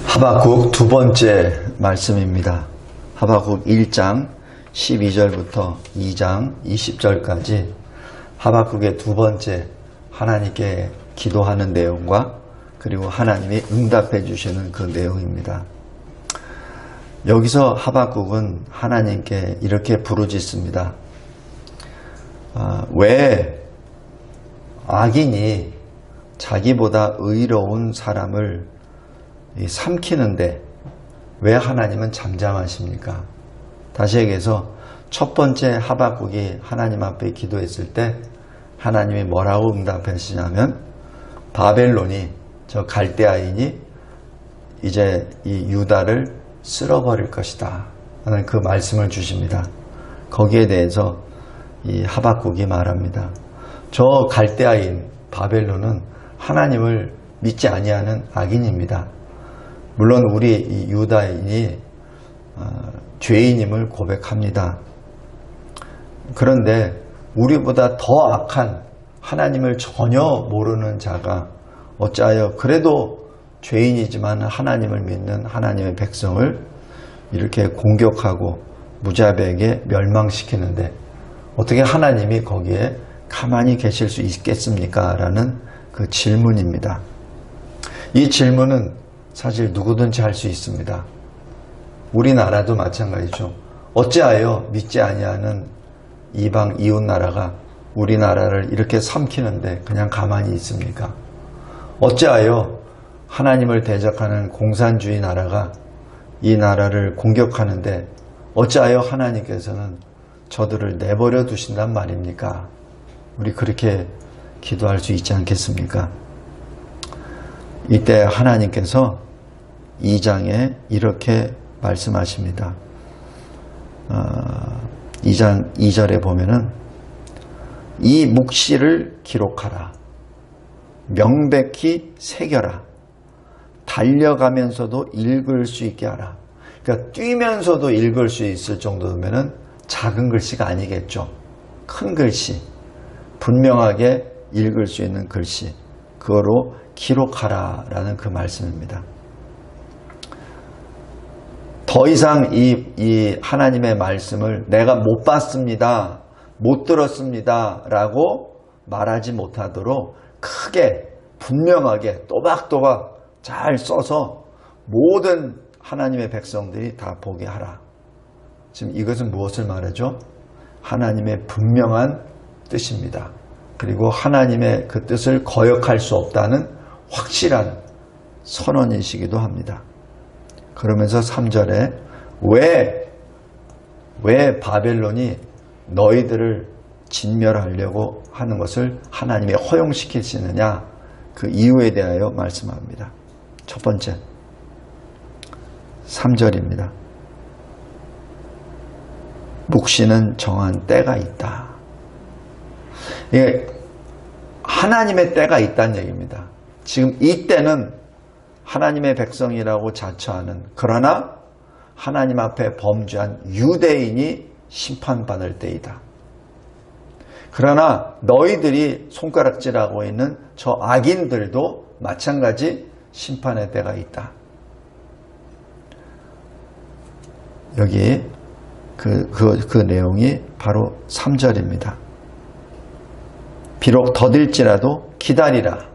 하박국 두 번째 말씀입니다. 하박국 1장 12절부터 2장 20절까지 하박국의 두 번째 하나님께 기도하는 내용과 그리고 하나님이 응답해 주시는 그 내용입니다. 여기서 하박국은 하나님께 이렇게 부르짖습니다. 왜 악인이 자기보다 의로운 사람을 삼키는데 왜 하나님은 잠잠하십니까? 다시 얘기해서 첫 번째 하박국이 하나님 앞에 기도했을 때 하나님이 뭐라고 응답하시냐면 바벨론이 저 갈대아인이 이제 이 유다를 쓸어버릴 것이다 하는 그 말씀을 주십니다. 거기에 대해서 이 하박국이 말합니다. 저 갈대아인 바벨론은 하나님을 믿지 아니하는 악인입니다. 물론 우리 이 유다인이 죄인임을 고백합니다. 그런데 우리보다 더 악한 하나님을 전혀 모르는 자가 어찌하여 그래도 죄인이지만 하나님을 믿는 하나님의 백성을 이렇게 공격하고 무자비하게 멸망시키는데 어떻게 하나님이 거기에 가만히 계실 수 있겠습니까? 라는 그 질문입니다. 이 질문은 사실 누구든지 할 수 있습니다. 우리나라도 마찬가지죠. 어찌하여 믿지 아니하는 이방 이웃 나라가 우리나라를 이렇게 삼키는데 그냥 가만히 있습니까? 어찌하여 하나님을 대적하는 공산주의 나라가 이 나라를 공격하는데 어찌하여 하나님께서는 저들을 내버려 두신단 말입니까? 우리 그렇게 기도할 수 있지 않겠습니까? 이때 하나님께서 2장에 이렇게 말씀하십니다. 2장 2절에 보면은 이 묵시를 기록하라. 명백히 새겨라. 달려가면서도 읽을 수 있게 하라. 그러니까 뛰면서도 읽을 수 있을 정도면은 작은 글씨가 아니겠죠. 큰 글씨, 분명하게 읽을 수 있는 글씨, 그거로 기록하라 라는 그 말씀입니다. 더 이상 이 하나님의 말씀을 내가 못 봤습니다, 못 들었습니다 라고 말하지 못하도록 크게 분명하게 또박또박 잘 써서 모든 하나님의 백성들이 다 보게 하라. 지금 이것은 무엇을 말하죠? 하나님의 분명한 뜻입니다. 그리고 하나님의 그 뜻을 거역할 수 없다는 확실한 선언이시기도 합니다. 그러면서 3절에 왜 바벨론이 너희들을 진멸하려고 하는 것을 하나님이 허용시키시느냐, 그 이유에 대하여 말씀합니다. 첫 번째 3절입니다. 묵시는 정한 때가 있다. 이게 하나님의 때가 있다는 얘기입니다. 지금 이 때는 하나님의 백성이라고 자처하는, 그러나 하나님 앞에 범죄한 유대인이 심판받을 때이다. 그러나 너희들이 손가락질하고 있는 저 악인들도 마찬가지 심판의 때가 있다. 여기 그 내용이 바로 3절입니다. 비록 더딜지라도 기다리라.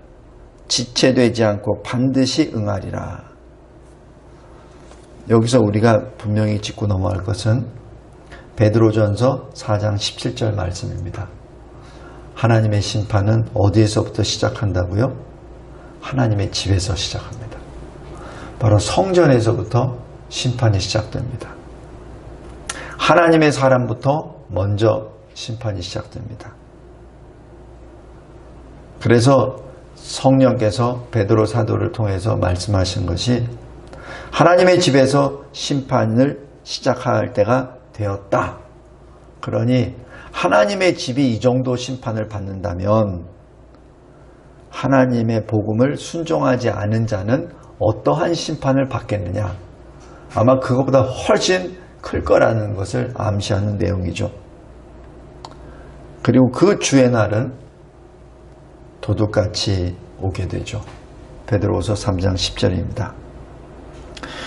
지체되지 않고 반드시 응하리라. 여기서 우리가 분명히 짚고 넘어갈 것은 베드로전서 4장 17절 말씀입니다. 하나님의 심판은 어디에서부터 시작한다고요? 하나님의 집에서 시작합니다. 바로 성전에서부터 심판이 시작됩니다. 하나님의 사람부터 먼저 심판이 시작됩니다. 그래서 성령께서 베드로 사도를 통해서 말씀하신 것이 하나님의 집에서 심판을 시작할 때가 되었다. 그러니 하나님의 집이 이 정도 심판을 받는다면 하나님의 복음을 순종하지 않은 자는 어떠한 심판을 받겠느냐. 아마 그것보다 훨씬 클 거라는 것을 암시하는 내용이죠. 그리고 그 주의 날은 도둑같이 오게 되죠. 베드로후서 3장 10절입니다.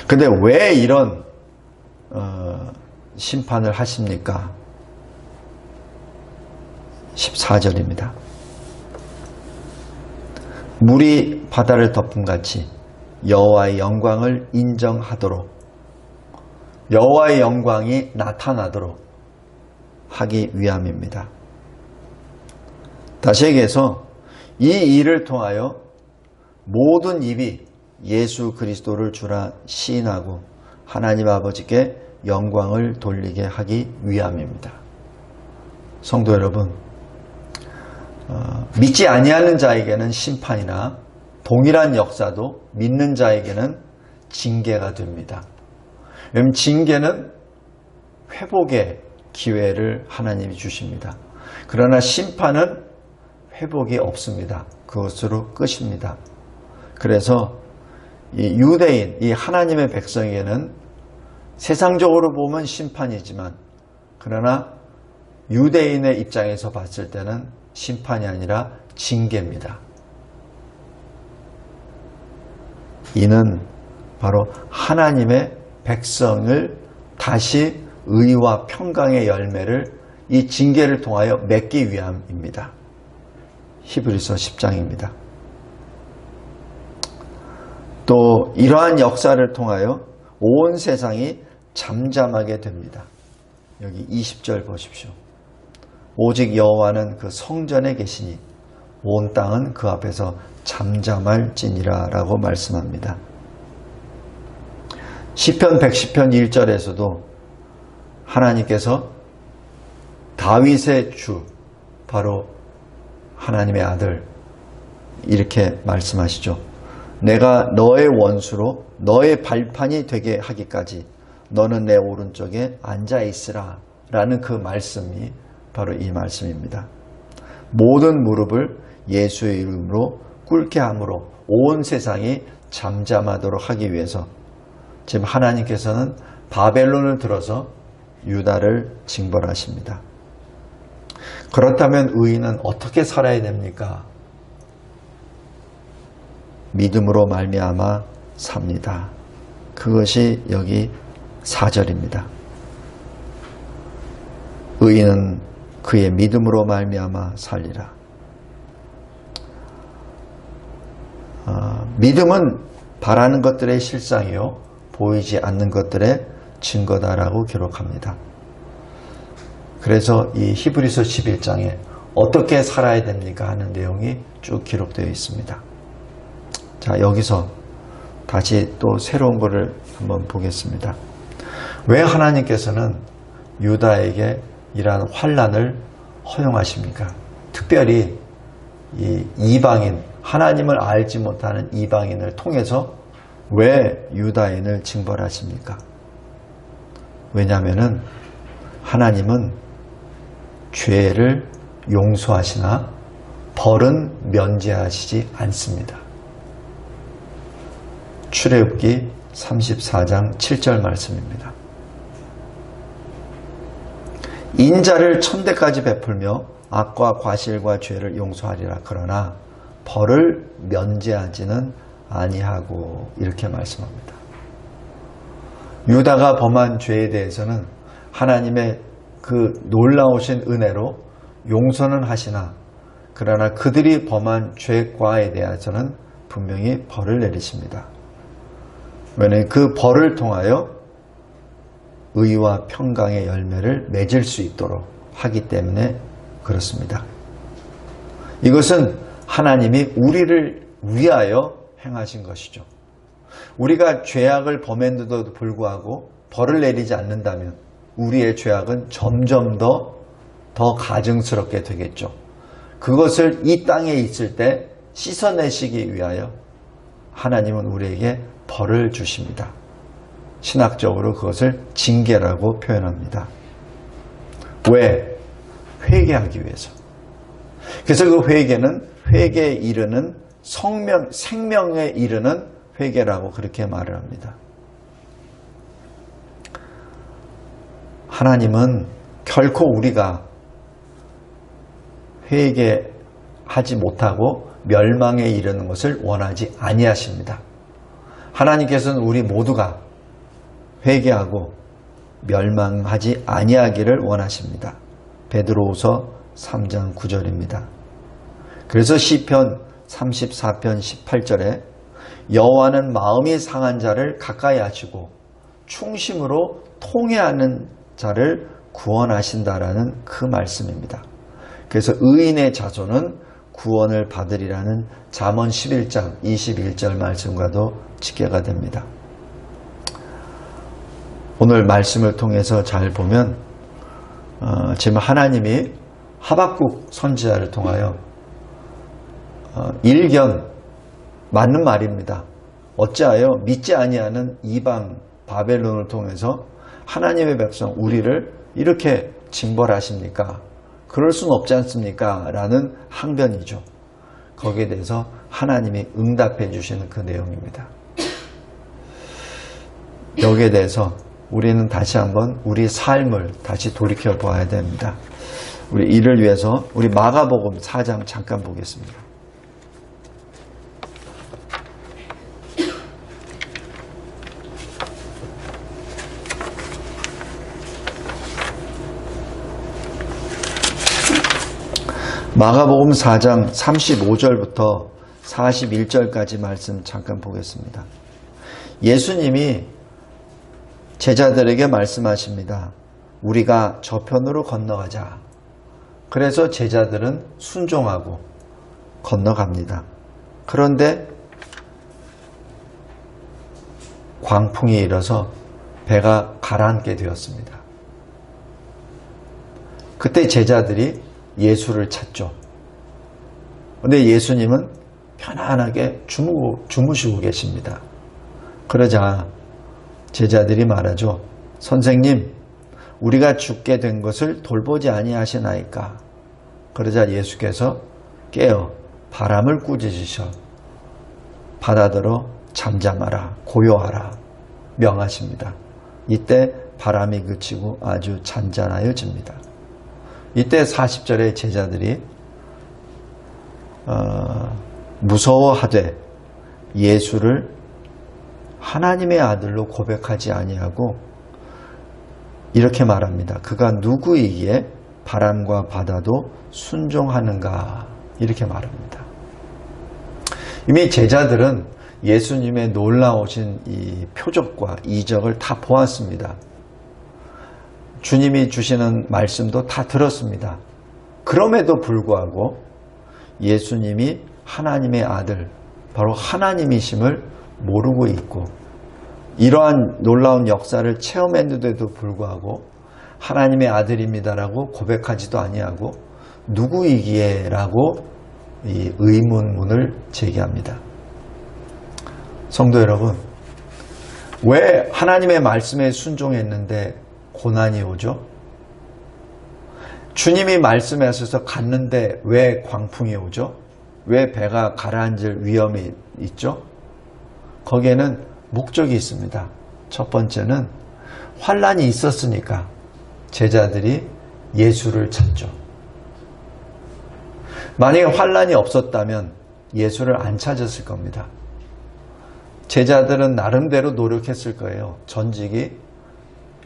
근데 왜 이런 심판을 하십니까? 14절입니다. 물이 바다를 덮음같이 여호와의 영광을 인정하도록, 여호와의 영광이 나타나도록 하기 위함입니다. 다시 얘기해서 이 일을 통하여 모든 입이 예수 그리스도를 주라 시인하고 하나님 아버지께 영광을 돌리게 하기 위함입니다. 성도 여러분, 믿지 아니하는 자에게는 심판이나 동일한 역사도 믿는 자에게는 징계가 됩니다. 왜냐하면 징계는 회복의 기회를 하나님이 주십니다. 그러나 심판은 회복이 없습니다. 그것으로 끝입니다. 그래서 이 유대인, 이 하나님의 백성에게는 세상적으로 보면 심판이지만, 그러나 유대인의 입장에서 봤을 때는 심판이 아니라 징계입니다. 이는 바로 하나님의 백성을 다시 의와 평강의 열매를 이 징계를 통하여 맺기 위함입니다. 히브리서 10장입니다. 또 이러한 역사를 통하여 온 세상이 잠잠하게 됩니다. 여기 20절 보십시오. 오직 여호와는 그 성전에 계시니 온 땅은 그 앞에서 잠잠할지니라 라고 말씀합니다. 시편 110편 1절에서도 하나님께서 다윗의 주, 바로 하나님의 아들, 이렇게 말씀하시죠. 내가 너의 원수로 너의 발판이 되게 하기까지 너는 내 오른쪽에 앉아있으라 라는 그 말씀이 바로 이 말씀입니다. 모든 무릎을 예수의 이름으로 꿇게 함으로 온 세상이 잠잠하도록 하기 위해서 지금 하나님께서는 바벨론을 들어서 유다를 징벌하십니다. 그렇다면 의인은 어떻게 살아야 됩니까? 믿음으로 말미암아 삽니다. 그것이 여기 4절입니다. 의인은 그의 믿음으로 말미암아 살리라. 믿음은 바라는 것들의 실상이요 보이지 않는 것들의 증거다라고 기록합니다. 그래서 이 히브리서 11장에 어떻게 살아야 됩니까 하는 내용이 쭉 기록되어 있습니다. 자, 여기서 다시 또 새로운 것을 한번 보겠습니다. 왜 하나님께서는 유다에게 이러한 환난을 허용하십니까? 특별히 이 이방인, 하나님을 알지 못하는 이방인을 통해서 왜 유다인을 징벌하십니까? 왜냐하면 하나님은 죄를 용서하시나 벌은 면제하시지 않습니다. 출애굽기 34장 7절 말씀입니다. 인자를 천대까지 베풀며 악과 과실과 죄를 용서하리라. 그러나 벌을 면제하지는 아니하고, 이렇게 말씀합니다. 유다가 범한 죄에 대해서는 하나님의 그 놀라우신 은혜로 용서는 하시나, 그러나 그들이 범한 죄과에 대해서는 분명히 벌을 내리십니다. 왜냐하면 그 벌을 통하여 의와 평강의 열매를 맺을 수 있도록 하기 때문에 그렇습니다. 이것은 하나님이 우리를 위하여 행하신 것이죠. 우리가 죄악을 범했는데도 불구하고 벌을 내리지 않는다면 우리의 죄악은 점점 더 가증스럽게 되겠죠. 그것을 이 땅에 있을 때 씻어내시기 위하여 하나님은 우리에게 벌을 주십니다. 신학적으로 그것을 징계라고 표현합니다. 왜? 회개하기 위해서. 그래서 그 회개는 회개에 이르는 생명에 이르는 회개라고 그렇게 말을 합니다. 하나님은 결코 우리가 회개 하지 못하고 멸망에 이르는 것을 원하지 아니하십니다. 하나님께서는 우리 모두가 회개하고 멸망하지 아니하기를 원하십니다. 베드로후서 3장 9절입니다. 그래서 시편 34편 18절에 여호와는 마음이 상한 자를 가까이 하시고 충심으로 통회하는 자를 구원하신다라는 그 말씀입니다. 그래서 의인의 자손은 구원을 받으리라는 잠언 11장 21절 말씀과도 직계가 됩니다. 오늘 말씀을 통해서 잘 보면 지금 하나님이 하박국 선지자를 통하여 일견 맞는 말입니다. 어찌하여 믿지 아니하는 이방 바벨론을 통해서 하나님의 백성 우리를 이렇게 징벌하십니까? 그럴 수는 없지 않습니까? 라는 항변이죠. 거기에 대해서 하나님이 응답해 주시는 그 내용입니다. 여기에 대해서 우리는 다시 한번 우리 삶을 다시 돌이켜 보아야 됩니다. 우리 이를 위해서 우리 마가복음 4장 잠깐 보겠습니다. 마가복음 4장 35절부터 41절까지 말씀 잠깐 보겠습니다. 예수님이 제자들에게 말씀하십니다. 우리가 저편으로 건너가자. 그래서 제자들은 순종하고 건너갑니다. 그런데 광풍이 일어서 배가 가라앉게 되었습니다. 그때 제자들이 예수를 찾죠. 그런데 예수님은 편안하게 주무시고 계십니다. 그러자 제자들이 말하죠. 선생님, 우리가 죽게 된 것을 돌보지 아니하시나이까. 그러자 예수께서 깨어 바람을 꾸짖으셔 바다더러 잠잠하라, 고요하라 명하십니다. 이때 바람이 그치고 아주 잔잔하여집니다. 이때 40절에 제자들이 무서워하되 예수를 하나님의 아들로 고백하지 아니하고 이렇게 말합니다. 그가 누구이기에 바람과 바다도 순종하는가 이렇게 말합니다. 이미 제자들은 예수님의 놀라우신 이 표적과 이적을 다 보았습니다. 주님이 주시는 말씀도 다 들었습니다. 그럼에도 불구하고 예수님이 하나님의 아들, 바로 하나님이심을 모르고 있고 이러한 놀라운 역사를 체험했는데도 불구하고 하나님의 아들입니다라고 고백하지도 아니하고 누구이기에 라고 이 의문문을 제기합니다. 성도 여러분, 왜 하나님의 말씀에 순종했는데 고난이 오죠? 주님이 말씀하셔서 갔는데 왜 광풍이 오죠? 왜 배가 가라앉을 위험이 있죠? 거기에는 목적이 있습니다. 첫 번째는 환난이 있었으니까 제자들이 예수를 찾죠. 만약에 환난이 없었다면 예수를 안 찾았을 겁니다. 제자들은 나름대로 노력했을 거예요. 전직이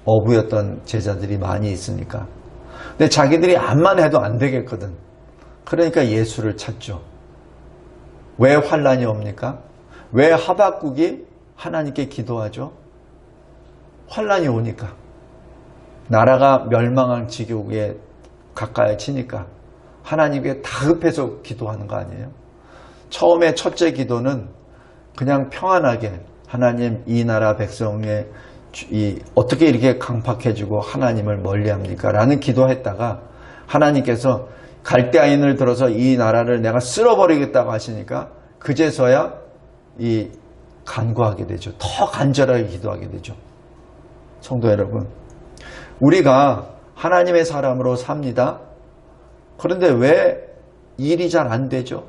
어부였던 제자들이 많이 있으니까. 근데 자기들이 암만 해도 안 되겠거든. 그러니까 예수를 찾죠. 왜 환난이 옵니까? 왜 하박국이 하나님께 기도하죠? 환난이 오니까. 나라가 멸망한 지경에 가까이 치니까 하나님께 다급해서 기도하는 거 아니에요? 처음에 첫째 기도는 그냥 평안하게 하나님 이 나라 백성의 어떻게 이렇게 강팍해지고 하나님을 멀리합니까? 라는 기도했다가 하나님께서 갈대아인을 들어서 이 나라를 내가 쓸어버리겠다고 하시니까 그제서야 이 간구하게 되죠. 더 간절하게 기도하게 되죠. 성도 여러분, 우리가 하나님의 사람으로 삽니다. 그런데 왜 일이 잘 안 되죠?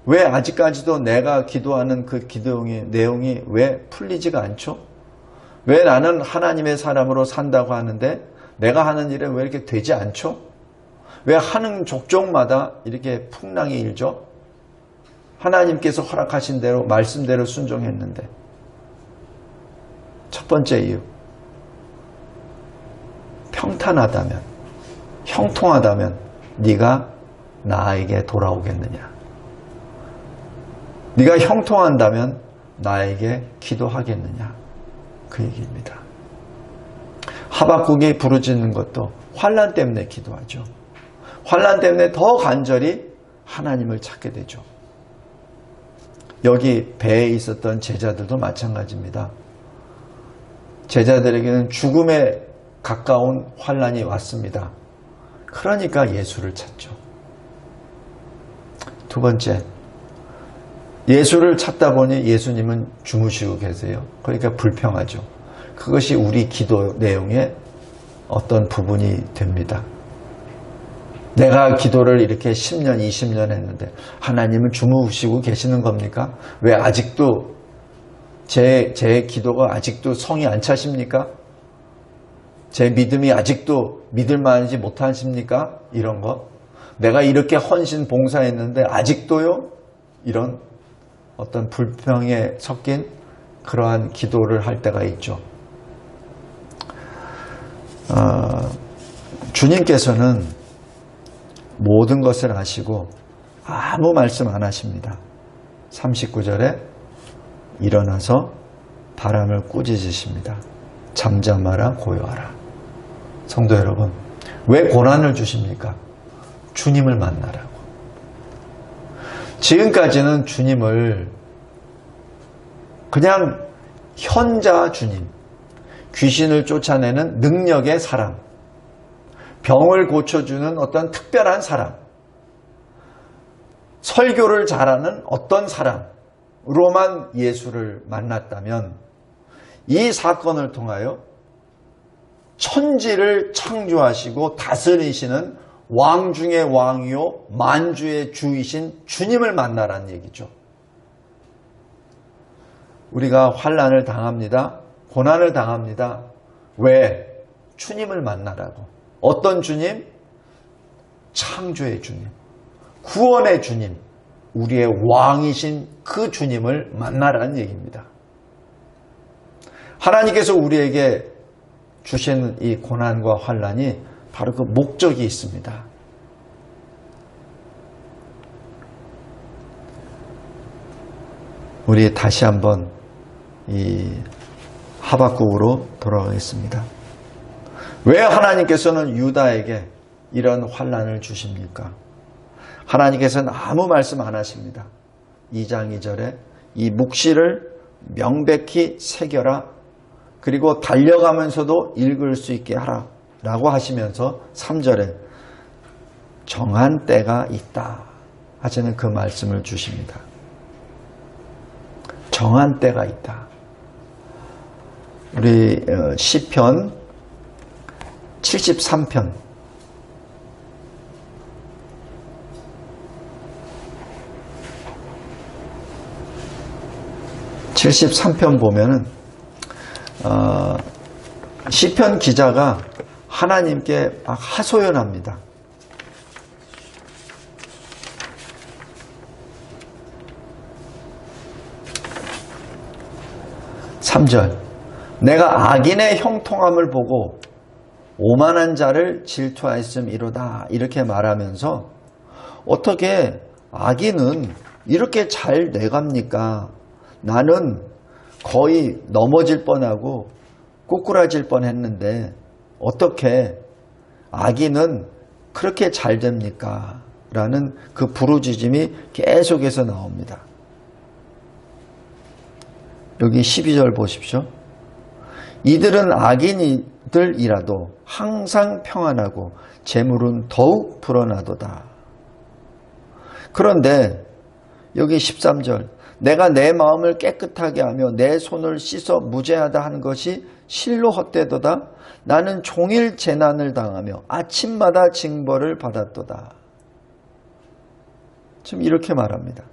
왜 아직까지도 내가 기도하는 그 기도의 내용이 왜 풀리지가 않죠? 왜 나는 하나님의 사람으로 산다고 하는데 내가 하는 일은 왜 이렇게 되지 않죠? 왜 하는 족족마다 이렇게 풍랑이 일죠? 하나님께서 허락하신 대로 말씀대로 순종했는데. 첫 번째 이유, 평탄하다면, 형통하다면 네가 나에게 돌아오겠느냐? 네가 형통한다면 나에게 기도하겠느냐? 그 얘기입니다. 하박국이 부르짖는 것도 환난 때문에 기도하죠. 환난 때문에 더 간절히 하나님을 찾게 되죠. 여기 배에 있었던 제자들도 마찬가지입니다. 제자들에게는 죽음에 가까운 환난이 왔습니다. 그러니까 예수를 찾죠. 두 번째, 예수를 찾다 보니 예수님은 주무시고 계세요. 그러니까 불평하죠. 그것이 우리 기도 내용의 어떤 부분이 됩니다. 내가 기도를 이렇게 10년, 20년 했는데 하나님은 주무시고 계시는 겁니까? 왜 아직도 제 기도가 아직도 성이 안 차십니까? 제 믿음이 아직도 믿을 만하지 못하십니까? 이런 거. 내가 이렇게 헌신 봉사했는데 아직도요? 이런 어떤 불평에 섞인 그러한 기도를 할 때가 있죠. 주님께서는 모든 것을 아시고 아무 말씀 안 하십니다. 39절에 일어나서 바람을 꾸짖으십니다. 잠잠하라 고요하라. 성도 여러분, 왜 고난을 주십니까? 주님을 만나라고. 지금까지는 주님을 그냥 현자 주님, 귀신을 쫓아내는 능력의 사람, 병을 고쳐주는 어떤 특별한 사람, 설교를 잘하는 어떤 사람으로만 예수를 만났다면 이 사건을 통하여 천지를 창조하시고 다스리시는 왕 중의 왕이요 만주의 주이신 주님을 만나라는 얘기죠. 우리가 환난을 당합니다. 고난을 당합니다. 왜? 주님을 만나라고. 어떤 주님? 창조의 주님, 구원의 주님, 우리의 왕이신 그 주님을 만나라는 얘기입니다. 하나님께서 우리에게 주신 이 고난과 환난이 바로 그 목적이 있습니다. 우리 다시 한번 이 하박국으로 돌아가겠습니다. 왜 하나님께서는 유다에게 이런 환난을 주십니까? 하나님께서는 아무 말씀 안 하십니다. 2장 2절에 이 묵시를 명백히 새겨라. 그리고 달려가면서도 읽을 수 있게 하라 라고 하시면서 3절에 정한 때가 있다 하시는 그 말씀을 주십니다. 정한 때가 있다. 우리 시편 73편 73편 보면은 시편 기자가 하나님께 막 하소연합니다. 3절 내가 악인의 형통함을 보고 오만한 자를 질투하였음이로다 이렇게 말하면서 어떻게 악인은 이렇게 잘 돼갑니까? 나는 거의 넘어질 뻔하고 꼬꾸라질 뻔했는데 어떻게 악인은 그렇게 잘 됩니까? 라는 그 부르짖음이 계속해서 나옵니다. 여기 12절 보십시오. 이들은 악인이들이라도 항상 평안하고 재물은 더욱 불어나도다. 그런데 여기 13절 내가 내 마음을 깨끗하게 하며 내 손을 씻어 무죄하다 한 것이 실로 헛되도다. 나는 종일 재난을 당하며 아침마다 징벌을 받았도다. 지금 이렇게 말합니다.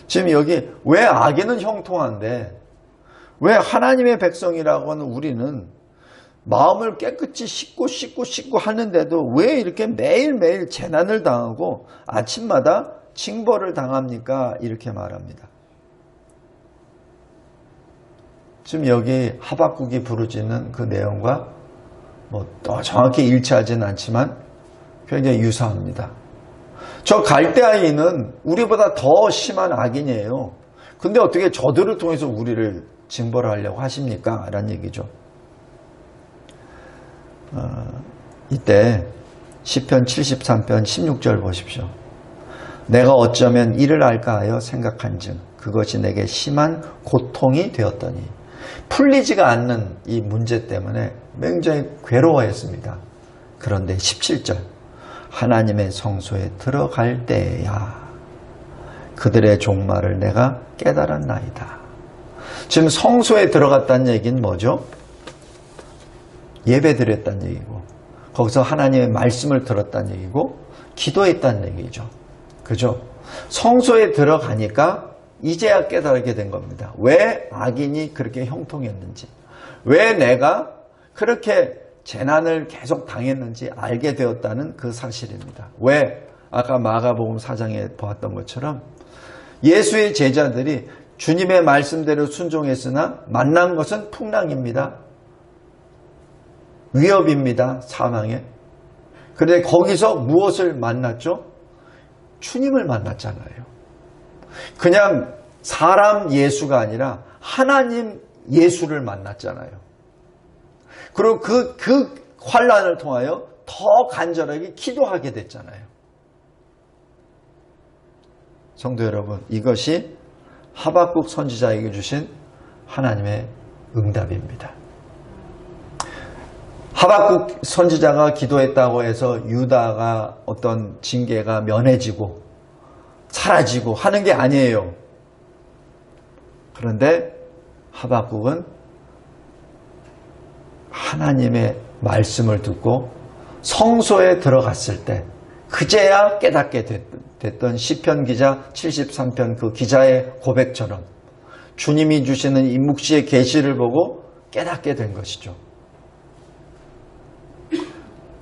지금 여기 왜 악인은 형통한데 왜 하나님의 백성이라고 하는 우리는 마음을 깨끗이 씻고 하는데도 왜 이렇게 매일매일 재난을 당하고 아침마다 징벌을 당합니까? 이렇게 말합니다. 지금 여기 하박국이 부르짖는 그 내용과 또 정확히 일치하지는 않지만 굉장히 유사합니다. 저 갈대아인은 우리보다 더 심한 악인이에요. 근데 어떻게 저들을 통해서 우리를 징벌하려고 하십니까? 라는 얘기죠. 이때 시편 73편 16절 보십시오. 내가 어쩌면 이를 알까 하여 생각한즉 그것이 내게 심한 고통이 되었더니 풀리지가 않는 이 문제 때문에 굉장히 괴로워했습니다. 그런데 17절 하나님의 성소에 들어갈 때야 그들의 종말을 내가 깨달았나이다. 지금 성소에 들어갔다는 얘기는 뭐죠? 예배드렸다는 얘기고 거기서 하나님의 말씀을 들었다는 얘기고 기도했다는 얘기죠. 그죠? 성소에 들어가니까 이제야 깨달게 된 겁니다. 왜 악인이 그렇게 형통했는지, 왜 내가 그렇게 재난을 계속 당했는지 알게 되었다는 그 사실입니다. 왜? 아까 마가복음 4장에 보았던 것처럼 예수의 제자들이 주님의 말씀대로 순종했으나 만난 것은 풍랑입니다. 위협입니다. 사망에. 그런데 거기서 무엇을 만났죠? 주님을 만났잖아요. 그냥 사람 예수가 아니라 하나님 예수를 만났잖아요. 그리고 그 환난을 통하여 더 간절하게 기도하게 됐잖아요. 성도 여러분, 이것이 하박국 선지자에게 주신 하나님의 응답입니다. 하박국 선지자가 기도했다고 해서 유다가 어떤 징계가 면해지고 사라지고 하는 게 아니에요. 그런데 하박국은 하나님의 말씀을 듣고 성소에 들어갔을 때 그제야 깨닫게 됐던 시편 기자 73편 그 기자의 고백처럼 주님이 주시는 이 묵시의 계시를 보고 깨닫게 된 것이죠.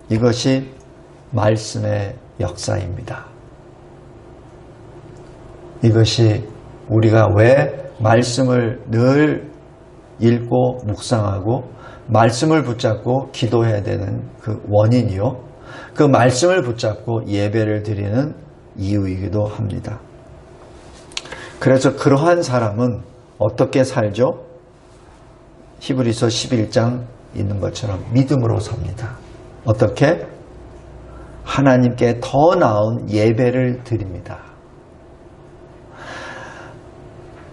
이것이 말씀의 역사입니다. 이것이 우리가 왜 말씀을 늘 읽고 묵상하고 말씀을 붙잡고 기도해야 되는 그 원인이요. 그 말씀을 붙잡고 예배를 드리는 이유이기도 합니다. 그래서 그러한 사람은 어떻게 살죠? 히브리서 11장 있는 것처럼 믿음으로 삽니다. 어떻게? 하나님께 더 나은 예배를 드립니다.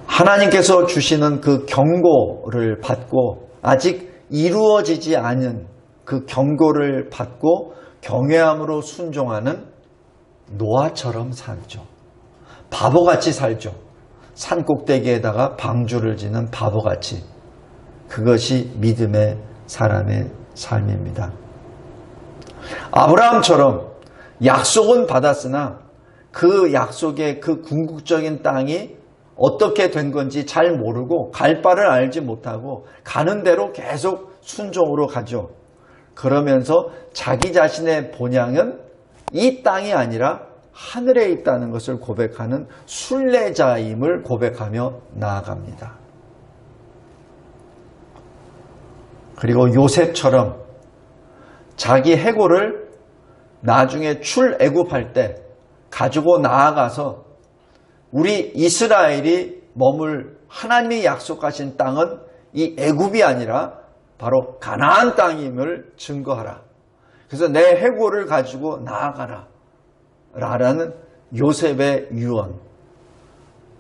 하나님께서 주시는 그 경고를 받고 아직 이루어지지 않은 그 경고를 받고 경외함으로 순종하는 노아처럼 살죠. 바보같이 살죠. 산꼭대기에다가 방주를 지는 바보같이. 그것이 믿음의 사람의 삶입니다. 아브라함처럼 약속은 받았으나 그 약속의 그 궁극적인 땅이 어떻게 된 건지 잘 모르고 갈 바를 알지 못하고 가는 대로 계속 순종으로 가죠. 그러면서 자기 자신의 본향은 이 땅이 아니라 하늘에 있다는 것을 고백하는 순례자임을 고백하며 나아갑니다. 그리고 요셉처럼 자기 해골을 나중에 출애굽할 때 가지고 나아가서 우리 이스라엘이 머물 하나님이 약속하신 땅은 이 애굽이 아니라 바로 가나안 땅임을 증거하라. 그래서 내 해골을 가지고 나아가라 라는 요셉의 유언,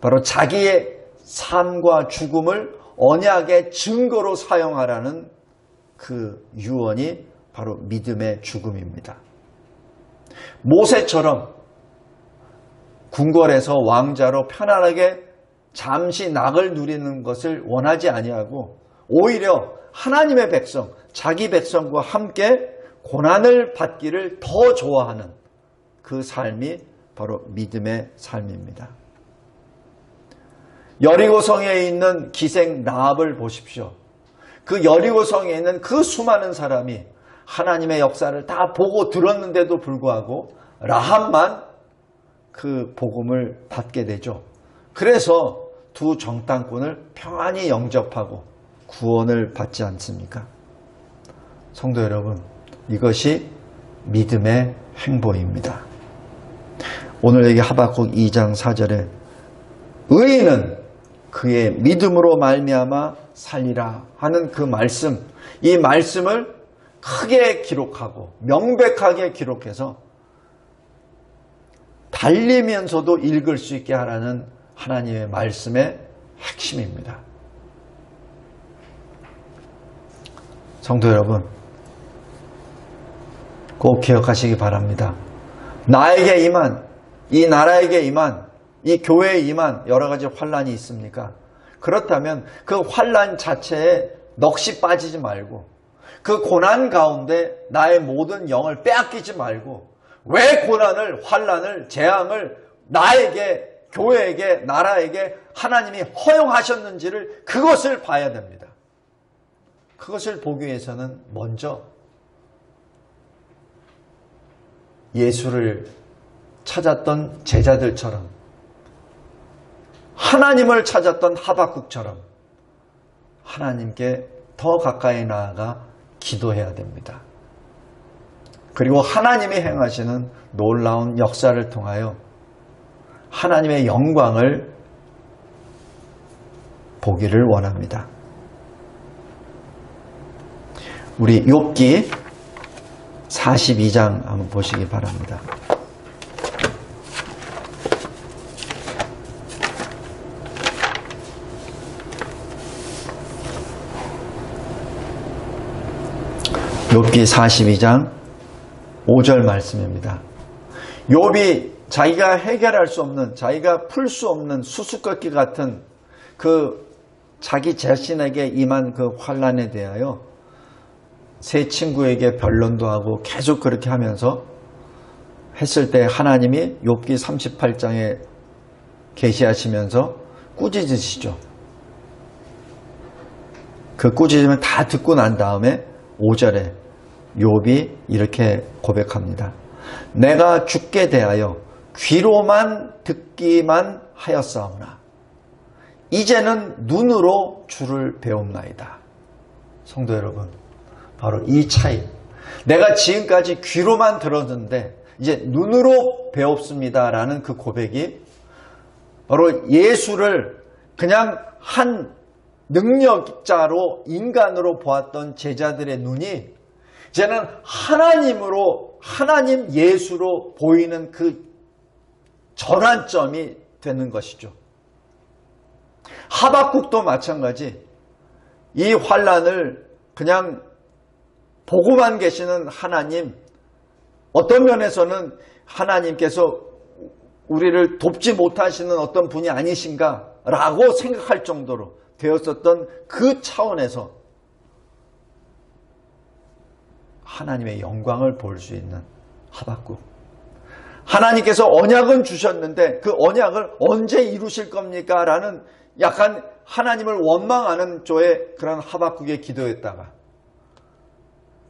바로 자기의 삶과 죽음을 언약의 증거로 사용하라는 그 유언이 바로 믿음의 죽음입니다. 모세처럼 궁궐에서 왕자로 편안하게 잠시 낙을 누리는 것을 원하지 아니하고 오히려 하나님의 백성, 자기 백성과 함께 고난을 받기를 더 좋아하는 그 삶이 바로 믿음의 삶입니다. 여리고성에 있는 기생 라합을 보십시오. 그 여리고성에 있는 그 수많은 사람이 하나님의 역사를 다 보고 들었는데도 불구하고 라합만 그 복음을 받게 되죠. 그래서 두 정탐꾼을 평안히 영접하고 구원을 받지 않습니까? 성도 여러분, 이것이 믿음의 행보입니다. 오늘 여기 하박국 2장 4절에 의인은 그의 믿음으로 말미암아 살리라 하는 그 말씀, 이 말씀을 크게 기록하고 명백하게 기록해서 달리면서도 읽을 수 있게 하라는 하나님의 말씀의 핵심입니다. 성도 여러분, 꼭 기억하시기 바랍니다. 나에게 임한, 이 나라에게 임한, 이 교회에 임한 여러 가지 환란이 있습니까? 그렇다면 그 환란 자체에 넋이 빠지지 말고 그 고난 가운데 나의 모든 영을 빼앗기지 말고 왜 고난을, 환란을, 재앙을 나에게, 교회에게, 나라에게 하나님이 허용하셨는지를 그것을 봐야 됩니다. 그것을 보기 위해서는 먼저 예수를 찾았던 제자들처럼 하나님을 찾았던 하박국처럼 하나님께 더 가까이 나아가 기도해야 됩니다. 그리고 하나님이 행하시는 놀라운 역사를 통하여 하나님의 영광을 보기를 원합니다. 우리 욥기 42장 한번 보시기 바랍니다. 욥기 42장 5절 말씀입니다. 욥이 자기가 해결할 수 없는, 자기가 풀 수 없는 수수께끼 같은 그 자기 자신에게 임한 그 환난에 대하여 세 친구에게 변론도 하고 계속 그렇게 하면서 했을 때 하나님이 욥기 38장에 계시하시면서 꾸짖으시죠. 그 꾸짖음을 다 듣고 난 다음에 5절에 욥이 이렇게 고백합니다. 내가 주께 대하여 귀로만 듣기만 하였사오나 이제는 눈으로 주를 배움나이다. 성도 여러분, 바로 이 차이. 내가 지금까지 귀로만 들었는데 이제 눈으로 배웠습니다라는 그 고백이 바로 예수를 그냥 한 능력자로, 인간으로 보았던 제자들의 눈이 이제는 하나님으로, 하나님 예수로 보이는 그 전환점이 되는 것이죠. 하박국도 마찬가지. 이 환난을 그냥 보고만 계시는 하나님, 어떤 면에서는 하나님께서 우리를 돕지 못하시는 어떤 분이 아니신가 라고 생각할 정도로 되었었던 그 차원에서 하나님의 영광을 볼 수 있는 하박국. 하나님께서 언약은 주셨는데 그 언약을 언제 이루실 겁니까? 라는 약간 하나님을 원망하는 쪽의 그런 하박국의 기도였다가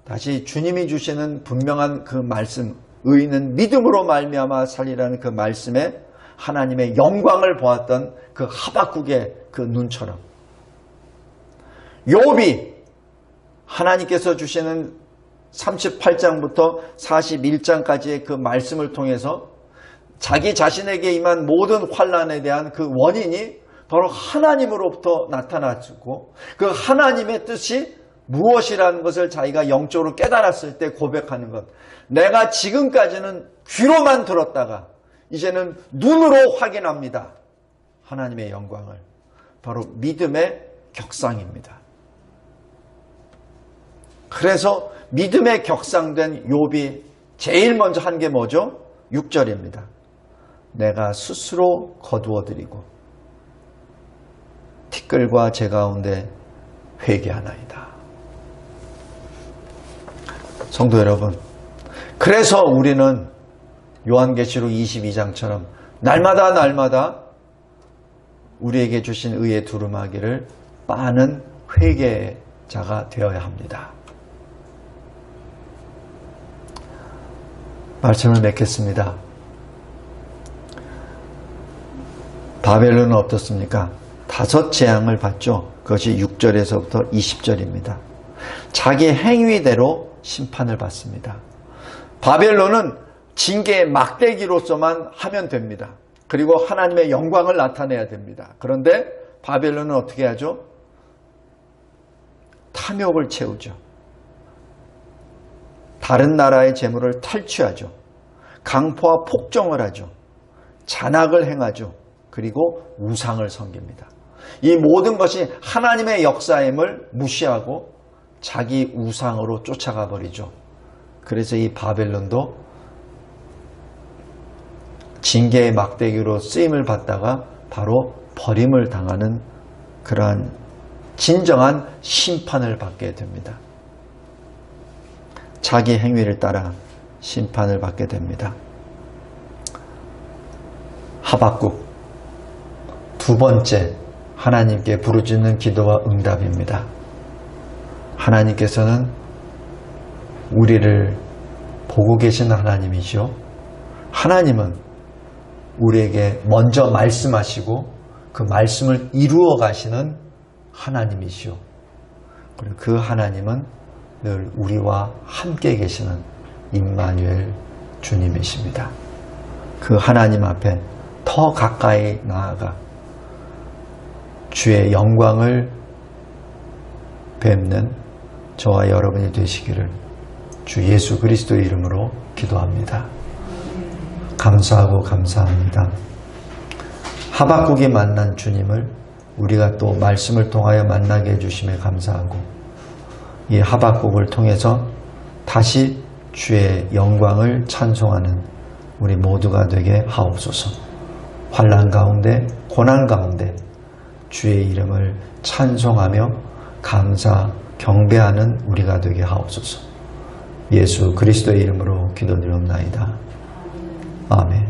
다시 주님이 주시는 분명한 그 말씀, 의인은 믿음으로 말미암아 살리라는 그 말씀에 하나님의 영광을 보았던 그 하박국의 그 눈처럼 욥이 하나님께서 주시는 38장부터 41장까지의 그 말씀을 통해서 자기 자신에게 임한 모든 환난에 대한 그 원인이 바로 하나님으로부터 나타났고 그 하나님의 뜻이 무엇이라는 것을 자기가 영적으로 깨달았을 때 고백하는 것. 내가 지금까지는 귀로만 들었다가 이제는 눈으로 확인합니다. 하나님의 영광을. 바로 믿음의 격상입니다. 그래서 믿음의 격상된 욥이 제일 먼저 한 게 뭐죠? 6절입니다. 내가 스스로 거두어드리고 티끌과 재 가운데 회개하나이다. 성도 여러분, 그래서 우리는 요한계시록 22장처럼 날마다 우리에게 주신 의의 두루마기를 빠는 회개의 자가 되어야 합니다. 말씀을 맺겠습니다. 바벨론은 어떻습니까? 5 재앙을 받죠. 그것이 6절에서부터 20절입니다. 자기 행위대로 심판을 받습니다. 바벨론은 징계의 막대기로서만 하면 됩니다. 그리고 하나님의 영광을 나타내야 됩니다. 그런데 바벨론은 어떻게 하죠? 탐욕을 채우죠. 다른 나라의 재물을 탈취하죠. 강포와 폭정을 하죠. 잔악을 행하죠. 그리고 우상을 섬깁니다. 이 모든 것이 하나님의 역사임을 무시하고 자기 우상으로 쫓아가 버리죠. 그래서 이 바벨론도 징계의 막대기로 쓰임을 받다가 바로 버림을 당하는 그러한 진정한 심판을 받게 됩니다. 자기 행위를 따라 심판을 받게 됩니다. 하박국 2번째 하나님께 부르짖는 기도와 응답입니다. 하나님께서는 우리를 보고 계신 하나님이시오. 하나님은 우리에게 먼저 말씀하시고 그 말씀을 이루어 가시는 하나님이시오. 그리고 그 하나님은 늘 우리와 함께 계시는 임마누엘 주님이십니다. 그 하나님 앞에 더 가까이 나아가 주의 영광을 뵙는 저와 여러분이 되시기를 주 예수 그리스도의 이름으로 기도합니다. 감사하고 감사합니다. 하박국이 만난 주님을 우리가 또 말씀을 통하여 만나게 해주심에 감사하고 이 하박국을 통해서 다시 주의 영광을 찬송하는 우리 모두가 되게 하옵소서. 환난 가운데 고난 가운데 주의 이름을 찬송하며 감사 경배하는 우리가 되게 하옵소서. 예수 그리스도의 이름으로 기도드리옵나이다. 아멘.